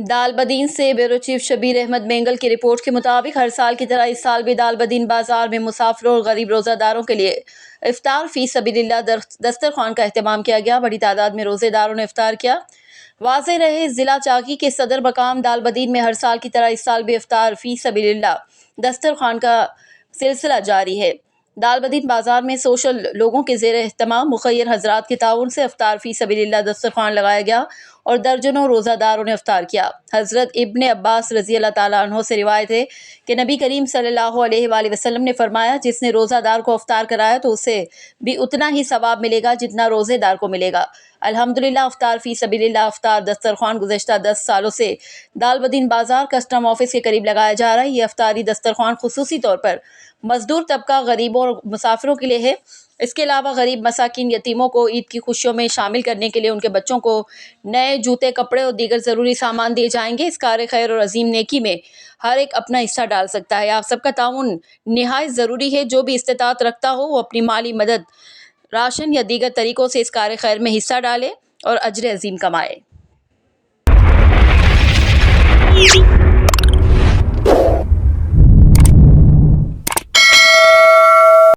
دال بدین سے bureau chief Shabbir Ahmad Mengal کی رپورٹ کے مطابق ہر سال کی طرح اس سال بھی دال بدین بازار میں مسافروں اور غریب روزہ داروں کے لیے افطار فی سبیل اللہ دسترخوان کا اہتمام کیا گیا۔ بڑی تعداد میں روزے داروں نے افطار کیا۔ واضح رہے، ضلع چاکی کے صدر مقام دال بدین میں ہر سال کی طرح اس سال بھی افطار فی سبیل اللہ دسترخوان کا سلسلہ جاری ہے۔ دال بدین بازار میں سوشل لوگوں کے زیر اہتمام مخیر حضرات کے تعاون سے افطار فی سبیل اللہ دسترخوان لگایا گیا اور درجنوں روزہ داروں نے افطار کیا۔ حضرت ابن عباس رضی اللہ تعالیٰ عنہ سے روایت ہے کہ نبی کریم صلی اللہ علیہ وآلہ وسلم نے فرمایا، جس نے روزہ دار کو افطار کرایا تو اسے بھی اتنا ہی ثواب ملے گا جتنا روزے دار کو ملے گا۔ الحمدللہ افطار فی سبیل اللہ افطار دسترخوان گزشتہ 10 سالوں سے دال بدین بازار کسٹم آفس کے قریب لگایا جا رہا ہے۔ یہ افطاری دسترخوان خصوصی طور پر مزدور طبقہ، غریبوں اور مسافروں کے لیے ہے۔ اس کے علاوہ غریب مساکین یتیموں کو عید کی خوشیوں میں شامل کرنے کے لیے ان کے بچوں کو نئے جوتے، کپڑے اور دیگر ضروری سامان دیے جائیں گے۔ اس کار خیر اور عظیم نیکی میں ہر ایک اپنا حصہ ڈال سکتا ہے۔ آپ سب کا تعاون نہایت ضروری ہے۔ جو بھی استطاعت رکھتا ہو وہ اپنی مالی مدد، راشن یا دیگر طریقوں سے اس کار خیر میں حصہ ڈالے اور اجر عظیم کمائے۔